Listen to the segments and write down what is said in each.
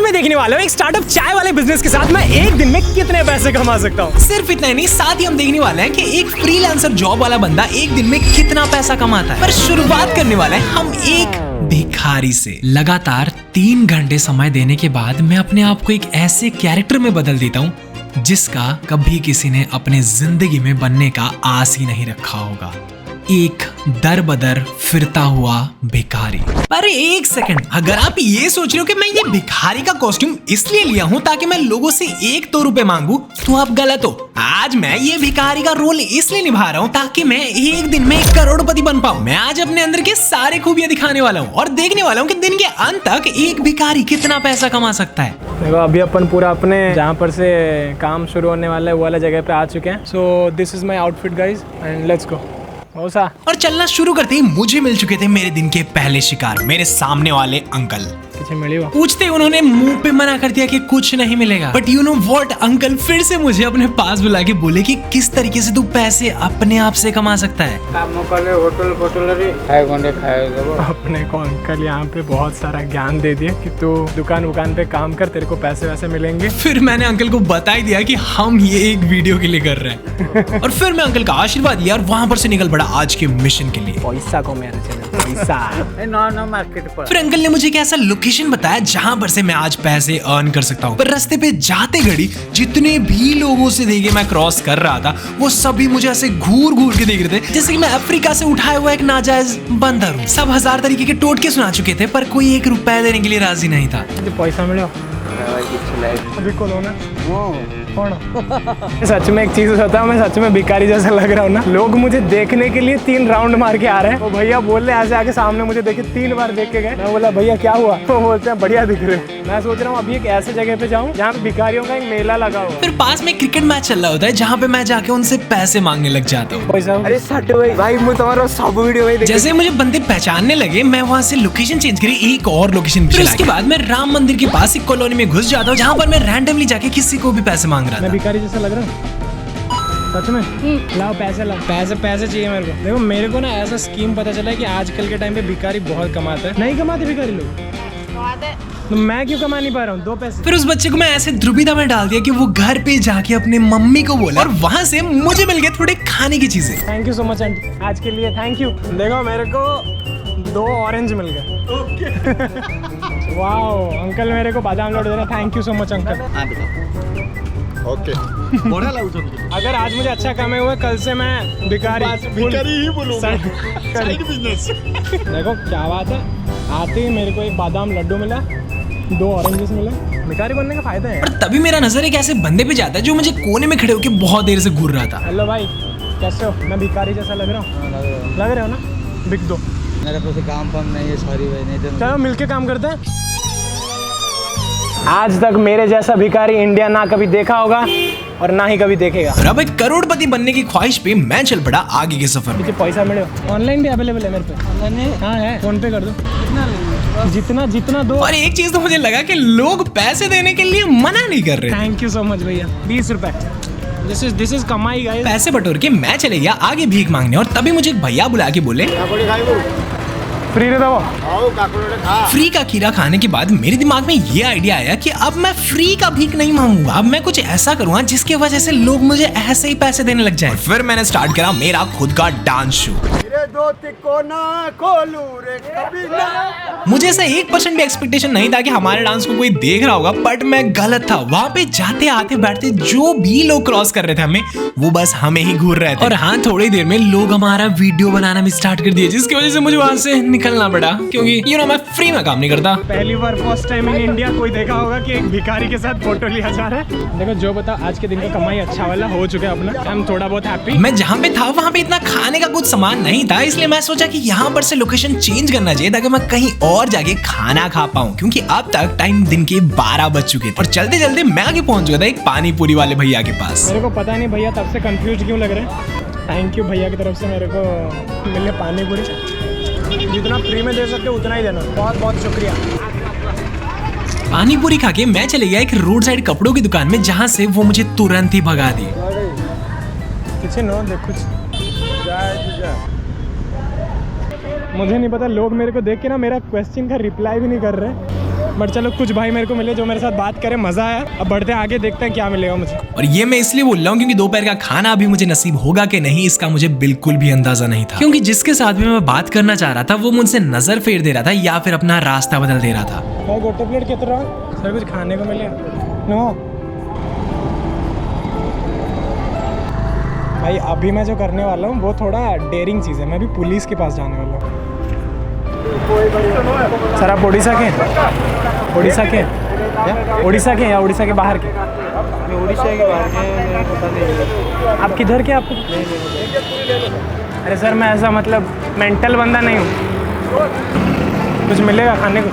मैं देखने वाला हूँ एक स्टार्टअप चाय वाले बिजनेस के साथ मैं एक दिन में कितने पैसे कमा सकता हूँ। सिर्फ इतना ही नहीं, साथ ही हम देखने वाले हैं कि एक फ्रीलांसर जॉब वाला बंदा एक दिन में कितना पैसा कमाता है। पर शुरुआत करने वाले हैं हम एक भिखारी से। लगातार 3 घंटे समय देने के बाद मैं अपने आप को एक ऐसे कैरेक्टर में बदल देता हूँ जिसका कभी किसी ने अपने जिंदगी में बनने का आस ही नहीं रखा होगा। एक दर बदर फिरता हुआ भिखारी। पर एक सेकंड, अगर आप ये सोच रहे हो कि मैं ये भिखारी का कॉस्ट्यूम इसलिए लिया हूँ ताकि मैं लोगों से 1-2 रुपए मांगू, तो आप गलत हो। आज मैं ये भिखारी का रोल इसलिए निभा रहा हूँ ताकि मैं एक दिन में 1 करोड़पति बन पाऊँ। मैं आज अपने अंदर के सारे खूबियां दिखाने वाला हूँ और देखने वाला हूँ कि दिन के अंत तक एक भिखारी कितना पैसा कमा सकता है। देखो अभी अपन पूरा अपने जहाँ पर से काम शुरू होने वाला है वो वाला जगह पे आ चुके हैं। So this is my outfit guys and let's go. और चलना शुरू करते ही मुझे मिल चुके थे मेरे दिन के पहले शिकार, मेरे सामने वाले अंकल। पीछे मिली वो पूछते उन्होंने मुंह पे मना कर दिया कि कुछ नहीं मिलेगा। But you know what, uncle फिर से मुझे अपने पास बुला के बोले कि किस तरीके से तू पैसे अपने आप से कमा सकता है। अपने को अंकल यहाँ पे बहुत सारा ज्ञान दे दिया कि तू दुकान पे काम कर, तेरे को पैसे वैसे मिलेंगे। फिर मैंने अंकल को बता ही दिया कि हम ये एक वीडियो के लिए कर रहे हैं और फिर मैं अंकल का आशीर्वाद लिया और वहाँ पर से निकल पड़ा आज के मिशन के लिए। पैसा को मेरे पैसा मार्केट पर। फिर अंकल ने मुझे एक ऐसा लोकेशन बताया जहाँ पर से मैं आज पैसे अर्न कर सकता हूँ। पर रास्ते पे जाते घड़ी जितने भी लोगों से देखे मैं क्रॉस कर रहा था वो सभी मुझे ऐसे घूर घूर के देख रहे थे जैसे कि मैं अफ्रीका से उठाया हुआ एक नाजायज बंदर हूँ। सब 1000 तरीके के टोटके सुना चुके थे पर कोई 1 रुपया देने के लिए राजी नहीं था। पैसा मिला अभी कौन होना सच में एक चीज होता है, मैं सच में भिखारी जैसा लग रहा हूँ ना। लोग मुझे देखने के लिए 3 राउंड मार के आ रहे हैं। वो भैया बोल रहे ऐसे आके सामने मुझे देखे 3 बार देख के गए। मैं बोला भैया क्या हुआ, तो बोलते हैं बढ़िया दिख रहे हो। मैं सोच रहा हूँ अभी एक ऐसे जगह पे जाऊँ जहाँ पे भिखारियों का एक मेला लगा हुआ। फिर पास में क्रिकेट मैच चल रहा होता है जहाँ पे मैं जाके उनसे पैसे मांगने लग जाता हूँ। अरे सट भाई मैं तुम्हारा सब वीडियो जैसे मुझे बंदे पहचानने लगे मैं वहाँ से लोकेशन चेंज करी, एक और लोकेशन। फिर उसके बाद मैं राम मंदिर के पास एक कॉलोनी में घुस जाता हूँ जहाँ पर मैं रैंडमली जाके किसी को भी पैसे मांग रहा था। भिखारी जैसा लग रहा हूँ सच में। लाओ पैसे लाओ, पैसे चाहिए मेरे को। देखो मेरे को ना ऐसा स्कीम पता चला है कि आजकल के टाइम पे भिखारी बहुत कमाता है। नहीं कमाते भिखारी लोग, तो मैं क्यों कमा नहीं पा रहा हूँ 2 पैसे। फिर उस बच्चे को मैं ऐसे दुविधा में डाल दिया कि वो घर पे जाके अपने मम्मी को बोला और वहाँ से मुझे मिल गए थोड़े खाने की चीजें। Thank you so much aunty, आज के लिए थैंक यू। देखो मेरे को 2 ऑरेंज मिल गए। वाओ अंकल मेरे को बादाम लड्डू दे रहे, thank you so much uncle. Okay बढ़िया लागू। अगर आज मुझे अच्छा कमाए हुए, कल से मैं भिखारी ही बोलूंगा। Side business. देखो क्या बात है, आते ही मेरे को एक बादाम लड्डू मिला, 2 ऑरेंजेस मिले। भिखारी बनने का फायदा है। और तभी मेरा नजर एक ऐसे बंदे पे जाता है जो मुझे कोने में खड़े होकर बहुत देर से घूर रहा था। हेलो भाई कैसे हो, मैं भिखारी जैसा लग रहा हूँ? लग रहे हो ना, बिक दो। मेरे पास काम पाम नहीं है, सॉरी भाई, नहीं तो चलो मिलके काम करते हैं। आज तक मेरे जैसा भिखारी इंडिया ना कभी देखा होगा और ना ही कभी देखेगा। और अब एक करोड़पति बनने की ख्वाहिश पे मैं चल पड़ा आगे के सफर में। पैसा मिले ऑनलाइन भी अवेलेबल है मेरे पे। ऑनलाइन हाँ है, फोन पे कर दो। जितना दो। और एक चीज तो मुझे लगा कि लोग पैसे देने के लिए मना नहीं कर रहे। थैंक यू सो मच भैया, 20 रुपए। दिस इज कमाई गाइस। पैसे बटोर के मैं चले गया आगे भीख मांगने और तभी मुझे एक भैया बुला के बोले फ्री दे दो। फ्री का खीरा खाने के बाद मेरे दिमाग में ये आइडिया आया कि अब मैं फ्री का भीख नहीं मांगूंगा, अब मैं कुछ ऐसा करूंगा जिसकी वजह से लोग मुझे ऐसे ही पैसे देने लग जाएं। फिर मैंने स्टार्ट करा मेरा खुद का डांस शो। मुझे ऐसा 1% भी एक्सपेक्टेशन नहीं था कि हमारे डांस को कोई देख रहा होगा, बट मैं गलत था। वहाँ पे जाते आते बैठते जो भी लोग क्रॉस कर रहे थे हमें, वो बस हमें ही घूर रहे थे। और हाँ, थोड़ी देर में लोग हमारा वीडियो बनाना भी स्टार्ट कर दिए, जिसकी वजह से मुझे वहाँ से निकलना पड़ा क्योंकि यू नो मैं फ्री में काम नहीं करता। पहली बार फर्स्ट टाइम इन इंडिया कोई देखा होगा कि एक भिखारी के साथ फोटो लिया जा रहा है। देखो जो बता, आज के दिन का कमाई अच्छा वाला हो चुका है अपना, हम थोड़ा बहुत हैप्पी। मैं जहाँ पे था वहाँ पे इतना खाने का कुछ सामान नहीं था, इसलिए मैं सोचा कि यहाँ पर से लोकेशन चेंज करना चाहिए ताकि मैं कहीं और जाके खाना खा पाऊँ, क्योंकि अब तक टाइम दिन के 12 बज चुके थे और चलते चलते मैं आगे पहुंच गया था एक पानी पूरी वाले भैया के पास। मेरे को पता नहीं भैया तब से कंफ्यूज क्यों लग रहे हैं। थैंक यू भैया की तरफ से मेरे को मिले पानी पूरी। जितना फ्री में दे सकते हो उतना ही देना, बहुत बहुत शुक्रिया। पानी पूरी खा के मैं चले गया एक रोड साइड कपड़ों की दुकान में, जहाँ से वो मुझे तुरंत ही भगा दी। मुझे नहीं पता, लोग मेरे को देख के ना मेरा क्वेश्चन का रिप्लाई भी नहीं कर रहे। बट चलो कुछ भाई मेरे को मिले जो मेरे साथ बात करें, मजा आया। अब बढ़ते आगे, देखते हैं क्या मिलेगा मुझे। और ये मैं इसलिए बोल रहा हूँ क्योंकि दोपहर का खाना अभी मुझे नसीब होगा कि नहीं इसका मुझे बिल्कुल भी अंदाजा नहीं था, क्योंकि जिसके साथ भी मैं बात करना चाह रहा था वो मुझसे नजर फेर दे रहा था या फिर अपना रास्ता बदल दे रहा था। भाई गोटे प्लेट कितना सर, कुछ खाने को मिले? नो भाई, अभी मैं जो करने वाला हूँ वो थोड़ा डेयरिंग चीज़ है। मैं भी पुलिस के पास जाने वाला हूँ। सर आप उड़ीसा के? उड़ीसा के? उड़ीसा के या उड़ीसा के बाहर के? उड़ीसा के बाहर के पता नहीं। आप किधर के? आपको अरे सर मैं ऐसा मतलब मेंटल बंदा नहीं हूँ। कुछ मिलेगा खाने को?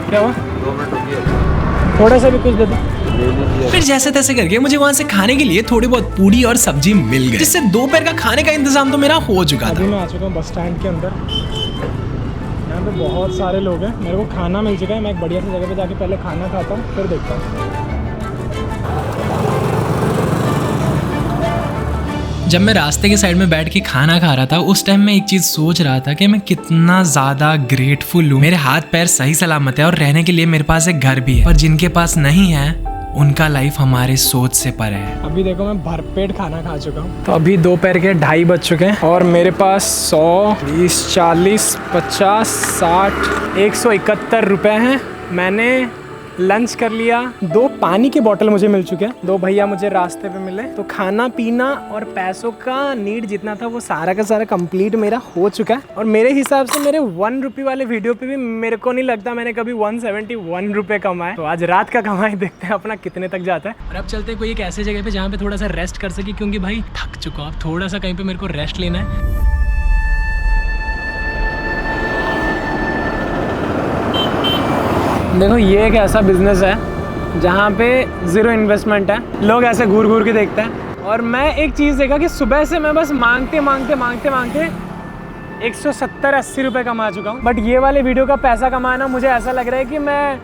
क्या हुआ? 2 मिनट रुकिए, थोड़ा सा भी कुछ दे दो। फिर जैसे तैसे करके मुझे वहाँ से खाने के लिए थोड़ी बहुत पूरी और सब्जी मिल गई, जिससे दोपहर का खाने का इंतजाम तो मेरा हो चुका अभी था। मैं आ चुका हूँ बस स्टैंड के अंदर। यहाँ पे बहुत सारे लोग हैं, मेरे को खाना मिल चुका है। मैं एक बढ़िया सी जगह पे जाके पहले खाना खाता हूँ, फिर देखता हूँ। जब मैं रास्ते के साइड में बैठ के खाना खा रहा था उस टाइम मैं एक चीज सोच रहा था कि मैं कितना ज्यादा ग्रेटफुल हूँ। मेरे हाथ पैर सही सलामत है और रहने के लिए मेरे पास एक घर भी है, और जिनके पास नहीं है उनका लाइफ हमारे सोच से परे है। अभी देखो मैं भरपेट खाना खा चुका हूँ। तो अभी दोपहर के 2:30 बज चुके हैं और मेरे पास 100, 20, 40, 50, 60, 171 रुपए हैं। मैंने लंच कर लिया। 2 पानी की बोतल मुझे मिल चुके हैं। 2 भैया मुझे रास्ते पे मिले। तो खाना पीना और पैसों का नीड जितना था वो सारा का सारा कंप्लीट मेरा हो चुका है। और मेरे हिसाब से मेरे 1 रुपये वाले वीडियो पे भी मेरे को नहीं लगता मैंने कभी 171 रुपये कमाए। तो आज रात का कमाई, देखते हैं अपना कितने तक जाता है। और अब चलते हैं कोई एक ऐसे जगह पे जहाँ पे थोड़ा सा रेस्ट कर सके, क्योंकि भाई थक चुका हूँ। अब थोड़ा सा कहीं पे मेरे को रेस्ट लेना है। देखो ये एक ऐसा बिजनेस है जहाँ पे ज़ीरो इन्वेस्टमेंट है। लोग ऐसे घूर घूर के देखते हैं। और मैं एक चीज़ देखा कि सुबह से मैं बस मांगते 170-80 रुपये कमा चुका हूँ। बट ये वाले वीडियो का पैसा कमाना मुझे ऐसा लग रहा है कि मैं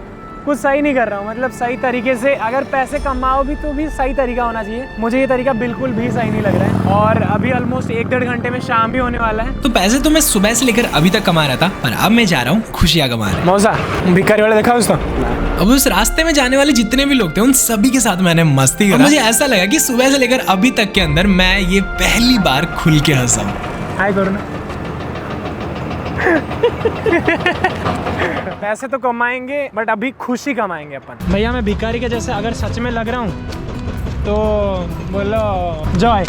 कुछ सही नहीं कर रहा हूँ। मतलब सही तरीके से अगर पैसे कमाओ भी तो भी सही तरीका होना चाहिए। मुझे ये तरीका बिल्कुल भी सही नहीं लग रहा है। और अभी ऑलमोस्ट 1-1.5 घंटे में शाम भी होने वाला है। तो पैसे तो मैं सुबह से लेकर अभी तक कमा रहा था, पर अब मैं जा रहा हूँ खुशियाँ कमाने। मौसा भिखारी वाला देखा उसका? अब उस रास्ते में जाने वाले जितने भी लोग थे उन सभी के साथ मैंने मस्ती करा। मुझे ऐसा लगा कि सुबह से लेकर अभी तक के अंदर मैं ये पहली बार खुल के हंसा हूँ। हाय करो ना। पैसे तो कमाएंगे बट अभी खुशी कमाएंगे अपन। भैया मैं भिखारी के जैसे अगर सच में लग रहा हूँ तो बोलो जॉय।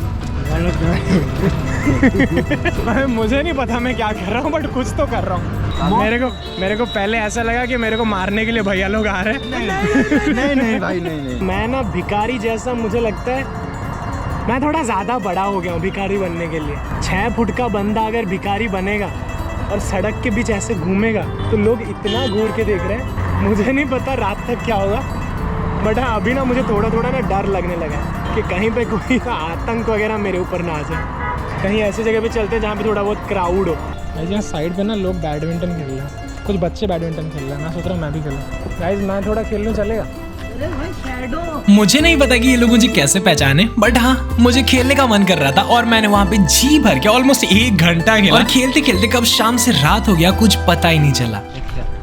मुझे नहीं पता मैं क्या कर रहा हूँ बट कुछ तो कर रहा हूँ। मेरे को पहले ऐसा लगा कि मेरे को मारने के लिए भैया लोग आ रहे हैं। नहीं भाई, नहीं। मैं ना भिखारी जैसा, मुझे लगता है मैं थोड़ा ज़्यादा बड़ा हो गया हूँ भिखारी बनने के लिए। 6 फुट का बंदा अगर भिखारी बनेगा और सड़क के बीच ऐसे घूमेगा तो लोग इतना घूर के देख रहे हैं। मुझे नहीं पता रात तक क्या होगा, बट हाँ अभी ना मुझे थोड़ा थोड़ा ना डर लगने लगा है कि कहीं पे कोई आतंक वगैरह मेरे ऊपर ना आ जाए। कहीं ऐसी जगह पे चलते हैं जहाँ पे थोड़ा बहुत क्राउड हो। भाई यहाँ साइड पे ना लोग बैडमिंटन खेल रहे हैं, कुछ बच्चे बैडमिंटन खेल रहे हैं। मैं सोच रहा हूँ मैं भी खेलूँ। गाइस मैं थोड़ा खेल लूँ, चलेगा? मुझे नहीं पता कि ये लोग मुझे कैसे पहचाने, बट हाँ मुझे खेलने का मन कर रहा था और मैंने वहाँ पे जी भर के ऑलमोस्ट 1 घंटा खेला। और खेलते खेलते कब शाम से रात हो गया कुछ पता ही नहीं चला।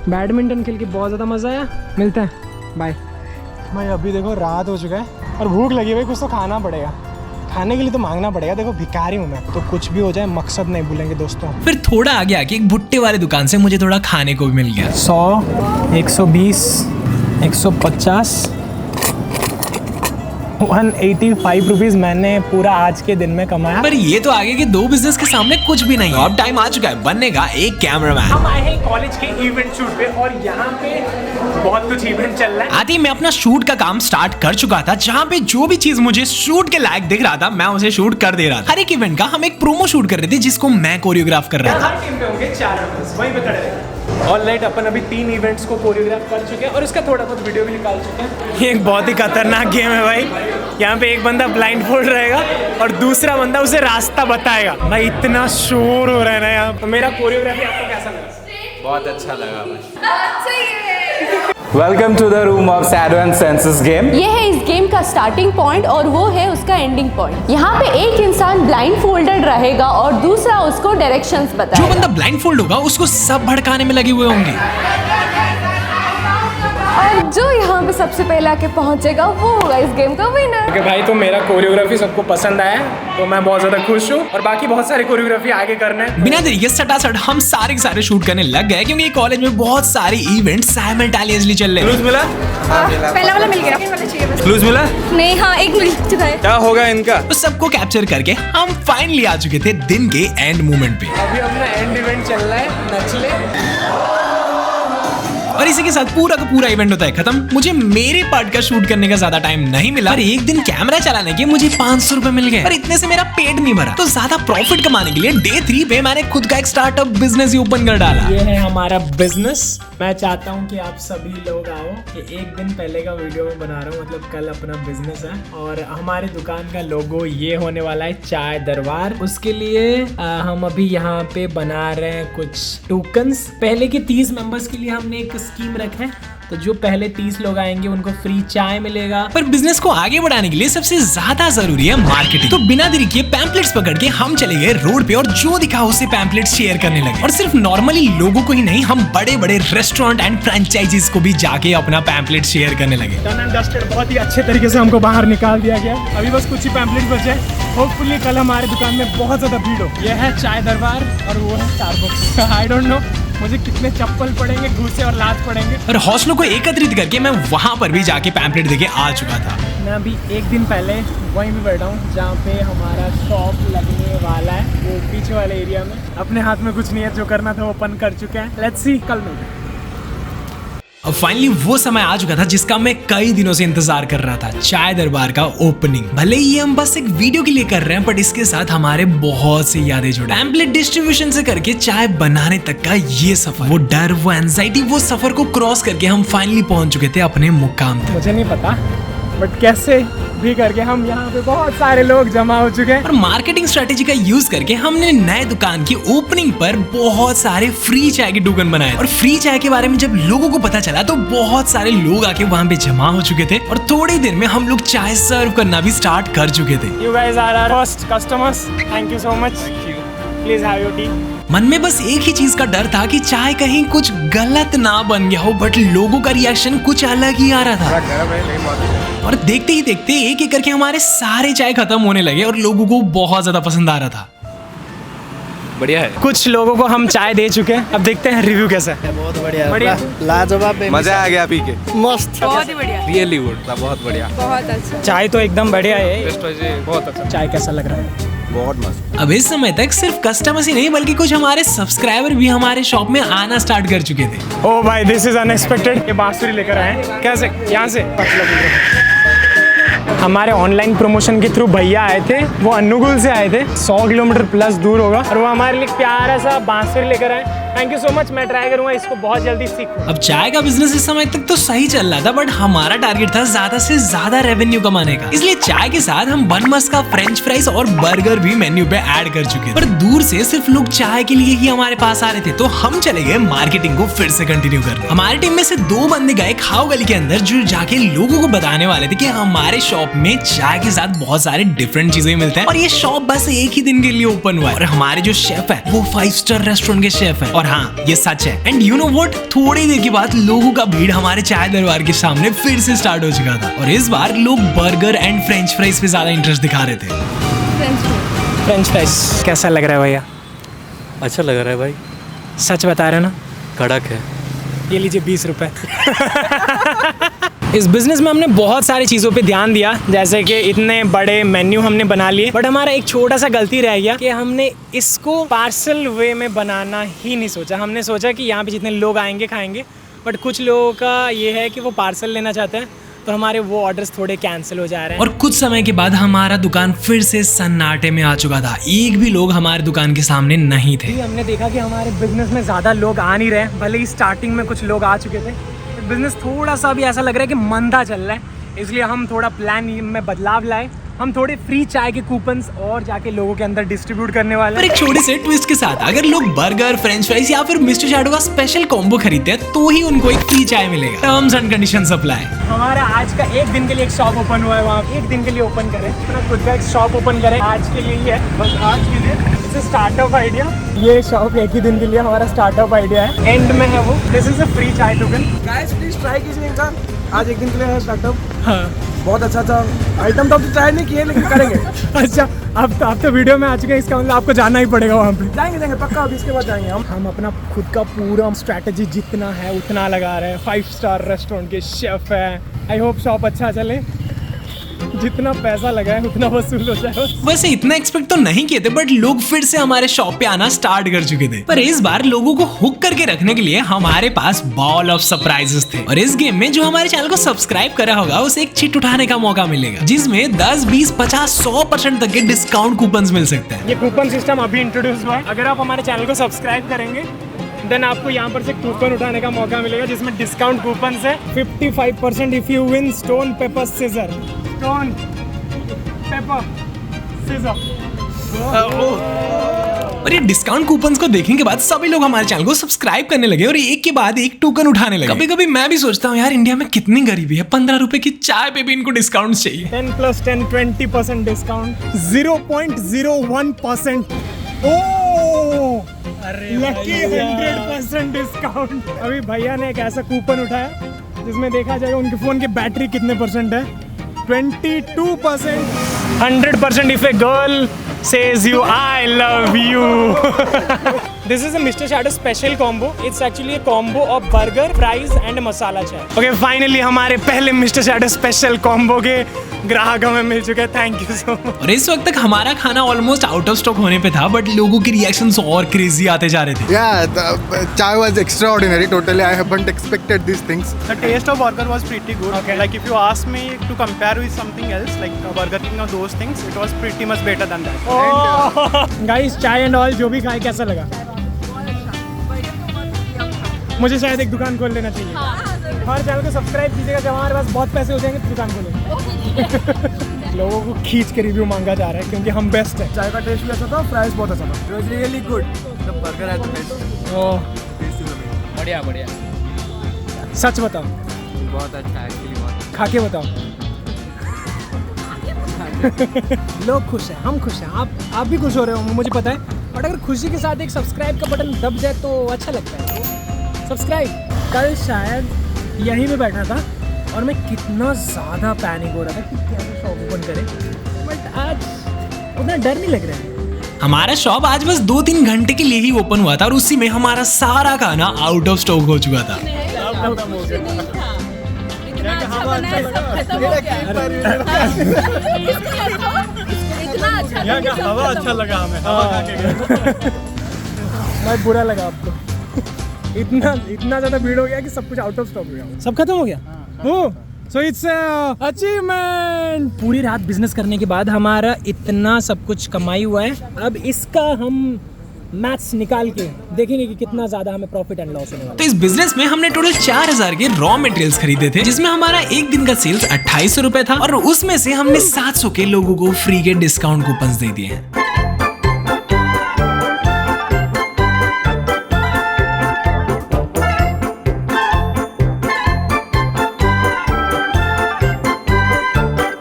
बैडमिंटन खेल के बहुत ज़्यादा मज़ा आया। मिलता है, बाय। भाई अभी देखो रात हो चुका है और भूख लगी भाई, कुछ तो खाना पड़ेगा। खाने के लिए तो मांगना पड़ेगा। देखो भिखारी हूँ मैं, तो कुछ भी हो जाए मकसद नहीं भूलेंगे दोस्तों। फिर थोड़ा आगे आके एक भुट्टे वाले दुकान से मुझे थोड़ा खाने को भी मिल गया। 100, 120, 150, 185 रुपीज़ मैंने पूरा आज के दिन में कमाया। पर ये तो आगे के 2 बिजनेस के सामने कुछ भी नहीं है। अब टाइम आ चुका है बनने का एक कैमरामैन। हम आए हैं कॉलेज के इवेंट शूट पे और यहाँ पे बहुत कुछ इवेंट चल रहा है। आते ही मैं अपना शूट का काम स्टार्ट कर चुका था, जहाँ पे जो भी चीज मुझे शूट के लायक दिख रहा था मैं उसे शूट कर दे रहा था। हर एक इवेंट का हम एक प्रोमो शूट कर रहे थे जिसको मैं कोरियोग्राफ कर रहा था। हर टीम पे होंगे 4 मेंबर्स, वहीं पे खड़े रहेंगे। ऑलराइट, अपन अभी 3 इवेंट्स को कोरियोग्राफ कर चुके हैं और इसका थोड़ा बहुत वीडियो भी निकाल चुके हैं। ये एक बहुत ही खतरनाक गेम है भाई। यहाँ पे एक बंदा ब्लाइंड फोल्ड रहेगा और दूसरा बंदा उसे रास्ता बताएगा। भाई इतना शोर हो रहा है ना यहाँ। तो मेरा कोरियोग्राफी आपको कैसा लगा? बहुत अच्छा लगा भाई। Welcome to the room of shadow and senses game. ये है इस गेम का स्टार्टिंग पॉइंट और वो है उसका एंडिंग पॉइंट। यहाँ पे एक इंसान ब्लाइंड फोल्डेड रहेगा और दूसरा उसको डायरेक्शंस बताएगा। जो बंदा ब्लाइंड फोल्ड होगा उसको सब भड़काने में लगे हुए होंगे। जो यहाँ पे सबसे पहले आके पहुँचेगा वो होगा इस गेम का विनर। कि भाई तो मेरा कोरियोग्राफी सबको पसंद आया तो मैं बहुत ज्यादा खुश हूँ और बाकी बहुत सारे कोरियोग्राफी आगे करना है। बिना देरी के सटासट हम सारे के सारे शूट करने लग गए क्योंकि कॉलेज में बहुत सारे इवेंट साइमल्टेनियसली चल रहे हैं। मिला? पहला वाला मिल गया, वाला चाहिए बस। क्लूज मिला? नहीं, हाँ एक मिल चुका है। क्या होगा इनका? तो सबको कैप्चर करके हम फाइनली आ चुके थे दिन के एंड मोमेंट पे। अभी अपना एंड इवेंट चल रहा है, नचले। और इसी के साथ पूरा का पूरा इवेंट होता है खत्म। मुझे मेरे पार्ट का शूट करने का ज्यादा टाइम नहीं मिला और एक दिन कैमरा चलाने के मुझे 500 रुपए मिल गए और इतने से मेरा पेट नहीं भरा। तो ज्यादा प्रॉफिट कमाने के लिए डे 3 पे मैंने खुद का एक स्टार्टअप बिजनेस ही ओपन कर डाला। ये है हमारा बिजनेस। मैं चाहता हूँ कि आप सभी लोग आओ। ये एक दिन पहले का वीडियो में बना रहा हूँ, मतलब कल अपना बिजनेस है और हमारी दुकान का लोगो ये होने वाला है चाय दरबार। उसके लिए हम अभी यहाँ पे बना रहे हैं कुछ टोकन्स। पहले के 30 मेंबर्स के लिए हमने एक स्कीम रखा है, तो जो पहले 30 लोग आएंगे उनको फ्री चाय मिलेगा। पर बिजनेस को आगे बढ़ाने के लिए सबसे ज्यादा जरूरी है मार्केटिंग। तो बिना देरी किए पैम्पलेट्स पकड़ के हम चले गए रोड पे और जो दिखा उसे पैम्पलेट शेयर करने लगे। और सिर्फ नॉर्मली लोगों को ही नहीं, हम बड़े बड़े रेस्टोरेंट एंड फ्रेंचाइजीज को भी जाके अपना पैम्पलेट शेयर करने लगे। डन एंड डस्टेड बहुत ही अच्छे तरीके से हमको बाहर निकाल दिया गया। अभी बस कुछ ही पैम्पलेट बचे। होपफुली कल हमारी दुकान में बहुत ज्यादा भीड़ हो। यह है चाय दरबार और वो है स्टारबक्स। आई डोंट नो मुझे कितने चप्पल पड़ेंगे, घूसे और लात पड़ेंगे। और हौसलों को एकत्रित करके मैं वहां पर भी जाके पैम्पलेट देके आ चुका था। मैं अभी एक दिन पहले वहीं भी बैठा हूँ जहाँ पे हमारा शॉप लगने वाला है, वो पीछे वाले एरिया में। अपने हाथ में कुछ नहीं है, जो करना था वो अपन कर चुके हैं। लेट्स सी कल मिलते हैं। अब फाइनली वो समय आ चुका था जिसका मैं कई दिनों से इंतजार कर रहा था, चाय दरबार का ओपनिंग। भले ही हम बस एक वीडियो के लिए कर रहे हैं, बट इसके साथ हमारे बहुत सी यादें जुड़ी। पैम्पलेट डिस्ट्रीब्यूशन से करके चाय बनाने तक का ये सफर, वो डर, वो एंजाइटी, वो सफर को क्रॉस करके हम फाइनली पहुंच चुके थे अपने मुकाम तक। मुझे नहीं पता बट कैसे भी करके हम यहाँ पे बहुत सारे लोग जमा हो चुके हैं। और मार्केटिंग स्ट्रेटेजी का यूज करके हमने नए दुकान की ओपनिंग पर बहुत सारे फ्री चाय के टोकन बनाए। और फ्री चाय के बारे में जब लोगों को पता चला तो बहुत सारे लोग आके वहाँ पे जमा हो चुके थे और थोड़ी देर में हम लोग चाय सर्व करना भी स्टार्ट कर चुके थे। You guys are our first customers. Thank you so much. Please have your tea. मन में बस एक ही चीज का डर था कि चाय कहीं कुछ गलत ना बन गया हो, बट लोगों का रिएक्शन कुछ अलग ही आ रहा था। और देखते ही देखते एक एक करके हमारे सारे चाय खत्म होने लगे और लोगों को बहुत ज्यादा पसंद आ रहा था। बढ़िया है। कुछ लोगों को हम चाय दे चुके हैं, अब देखते हैं रिव्यू कैसा है। बहुत बढ़िया, बढ़िया, लाजवाब, मजा आ गया पी के। मस्त, बहुत ही बढ़िया, रियली गुड, बहुत बढ़िया। बहुत अच्छा। चाय तो एकदम बढ़िया है। बहुत अच्छा। चाय कैसा लग रहा है? बहुत मस्त। अब इस समय तक सिर्फ कस्टमर्स ही नहीं बल्कि कुछ हमारे सब्सक्राइबर भी हमारे शॉप में आना स्टार्ट कर चुके थे। ओ भाई दिस इज अनएक्सपेक्टेड। ये बांसुरी लेकर आए हैं कैसे? यहाँ से हमारे ऑनलाइन प्रमोशन के थ्रू भैया आए थे, वो अनुगुल से आए थे, 100 किलोमीटर प्लस दूर होगा, और वो हमारे लिए प्यारा सा बांसुरी लेकर आए। Thank you so much. मैं ट्राई करूंगा इसको बहुत जल्दी सीखूं। अब चाय का बिजनेस इस समय तक तो सही चल रहा था, बट हमारा टारगेट था ज्यादा से ज्यादा रेवेन्यू कमाने का। इसलिए चाय के साथ हम बन मस्क का फ्रेंच फ्राइज और बर्गर भी मेन्यू पे ऐड कर चुके थे। पर दूर से सिर्फ लोग चाय के लिए ही हमारे पास आ रहे थे, तो हम चले गए मार्केटिंग को फिर से कंटिन्यू करने। हमारी टीम में से 2 बंदे गए खाओ गली के अंदर, जो जाके लोगों को बताने वाले थे कि हमारे शॉप में चाय के साथ बहुत सारे डिफरेंट चीजें मिलते हैं और ये शॉप बस एक ही दिन के लिए ओपन हुआ है। और हमारे जो शेफ है वो 5 स्टार रेस्टोरेंट के शेफ है। और हाँ, ये सच है। एंड यू नो व्हाट, थोड़ी देर के बाद लोगों का भीड़ हमारे चाय दरबार के सामने फिर से स्टार्ट हो चुका था और इस बार लोग बर्गर एंड फ्रेंच फ्राइज पे ज्यादा इंटरेस्ट दिखा रहे थे। फ्रेंच फ्राइज कैसा लग रहा है भैया? अच्छा लग रहा है भाई, सच बता रहे ना? कड़क है। ये लीजिए 20 रुपए। इस बिजनेस में हमने बहुत सारी चीज़ों पे ध्यान दिया, जैसे कि इतने बड़े मेन्यू हमने बना लिए, बट हमारा एक छोटा सा गलती रह गया कि हमने इसको पार्सल वे में बनाना ही नहीं सोचा। हमने सोचा कि यहाँ पे जितने लोग आएंगे खाएंगे, बट कुछ लोगों का ये है कि वो पार्सल लेना चाहते हैं, तो हमारे वो ऑर्डर्स थोड़े कैंसिल हो जा रहे हैं। और कुछ समय के बाद हमारा दुकान फिर से सन्नाटे में आ चुका था। एक भी लोग हमारे दुकान के सामने नहीं थे। हमने देखा कि हमारे बिजनेस में ज़्यादा लोग आ नहीं रहे, भले ही स्टार्टिंग में कुछ लोग आ चुके थे। बिजनेस थोड़ा सा भी ऐसा लग रहा है कि मंदा चल रहा है, इसलिए हम थोड़ा प्लान में बदलाव लाए। हम थोड़े फ्री चाय के कूपन्स और जाके लोगों के अंदर डिस्ट्रीब्यूट करने वाले पर एक छोटे से ट्विस्ट के साथ, अगर लोग बर्गर, फ्रेंच फ्राइज या फिर मिस्टर शैडो का स्पेशल कॉम्बो खरीदते हैं तो ही उनको एक फ्री चाय मिलेगा। Terms and conditions apply. हमारा आज का एक दिन के लिए एक शॉप ओपन हुआ है, वहाँ एक दिन के लिए ओपन करें, अपना खुद का एक शॉप ओपन करें। आज के लिए ही है, बस आज के लिए स्टार्टअप आइडिया। ये शॉप एक ही दिन के लिए हमारा स्टार्टअप आइडिया है, एंड में है वो। दिस इज अ फ्री चाय टोकन। गाइस प्लीज ट्राई कीजिए इनका, आज एक दिन के लिए है स्टार्टअप। हाँ बहुत अच्छा आइटम तो ट्राई नहीं किए लेकिन करेंगे। अच्छा अब तो वीडियो में आ चुके हैं, इसका मतलब आपको जाना ही पड़ेगा वहाँ पे। जाएंगे पक्का, अभी इसके बाद जाएंगे हम अपना खुद का पूरा स्ट्रैटेजी जितना है उतना लगा रहे हैं। 5 स्टार रेस्टोरेंट के शेफ है। आई होप शॉप अच्छा चले, जितना पैसा लगा है उतना वसूल हो जाए। वैसे इतना एक्सपेक्ट तो नहीं किए थे, बट लोग फिर से हमारे शॉप पे आना स्टार्ट कर चुके थे। पर इस बार लोगों को हुक करके रखने के लिए हमारे पास बॉल ऑफ सरप्राइजेस थे। और इस गेम में जो हमारे चैनल को सब्सक्राइब करा होगा उसे एक चिट उठाने का मौका मिलेगा, जिसमें 10, 20, 50, 100% तक के डिस्काउंट कूपन मिल सकते हैं। ये कूपन सिस्टम अभी इंट्रोड्यूस हुआ है। अगर आप हमारे चैनल को सब्सक्राइब करेंगे देन आपको यहाँ पर से कूपन उठाने का मौका मिलेगा, जिसमें डिस्काउंट कूपन है 55% if you win stone paper scissor. Stone paper scissor. और ये डिस्काउंट कूपन्स को देखने के बाद सभी लोग हमारे चैनल को सब्सक्राइब करने लगे और एक के बाद एक टोकन उठाने लगे। कभी कभी मैं भी सोचता हूँ यार इंडिया में कितनी गरीबी है, 15 रुपए की चाय पे भी इनको डिस्काउंट चाहिए। 10 + 10 20% डिस्काउंट, 0.01%। Lucky 100% discount. अभी भैया ने एक ऐसा कूपन उठाया जिसमें देखा जाएगा उनके फोन की बैटरी कितने परसेंट है। 22%। 100% if a girl says you I love you. This is a Mr. Shadow special combo. It's actually a combo of burger, fries and masala chai. Okay, finally हमारे पहले Mr. Shadow special combo के ग्राहक हमें मिल चुके हैं। Thank you so much. और इस वक्त तक हमारा खाना ऑलमोस्ट आउट ऑफ स्टॉक होने पे था, बट लोगों के रिएक्शंस और क्रेजी आते जा रहे थे। Yeah, the chai was extraordinary. Totally, I haven't expected these things. The taste of burger was pretty good. Okay. Like if you ask me to compare with something else, like Burger King or those things, it was pretty much better than that. Guys चाय and all जो भी खाए कैसा लगा? मुझे शायद एक दुकान खोल लेना चाहिए। हमारे चैनल को सब्सक्राइब कीजिएगा, जब हमारे पास बहुत पैसे हो जाएंगे तो दुकान खोलेंगे। लोगों को खींच के रिव्यू मांगा जा रहा है क्योंकि हम बेस्ट है। चाय का टेस्ट भी अच्छा था, प्राइस बहुत अच्छा था। It was really good. The burger had the best. बढ़िया बढ़िया। सच बताओ, बहुत अच्छा है एक्चुअली, बहुत। खा के बताओ। लोग खुश हैं, हम खुश हैं, आप भी खुश हो रहे होंगे मुझे पता है। बट अगर खुशी के साथ एक सब्सक्राइब का बटन दब जाए तो अच्छा लगता है। सब्सक्राइब। कल शायद यहीं पे बैठा था और मैं कितना ज़्यादा पैनिक हो रहा था कि कैसे शॉप ओपन करें, बट आज उतना डर नहीं लग रहा है। हमारा शॉप आज बस 2-3 घंटे के लिए ही ओपन हुआ था और उसी में हमारा सारा खाना आउट ऑफ स्टॉक हो चुका था। हवा अच्छा लगा हमें। भाई बुरा लगा आपको? इतना ज़्यादा भीड़ हो गया कि सब कुछ आउट ऑफ स्टॉक हो गया। सब खत्म हो गया। So it's achievement. पूरी रात बिजनेस करने के बाद हमारा इतना सब कुछ कमाई हुआ है। अब इसका हम मैथ्स निकाल के देखेंगे कि कितना ज्यादा हमें प्रॉफिट एंड लॉस होने वाला है। तो इस बिजनेस में हमने टोटल 4000 के रॉ मटेरियल्स खरीदे थे, जिसमें हमारा एक दिन का सेल्स 2800 रुपए था और उसमें से हमने 700 के लोगों को फ्री के डिस्काउंट कूपन दे दिए हैं।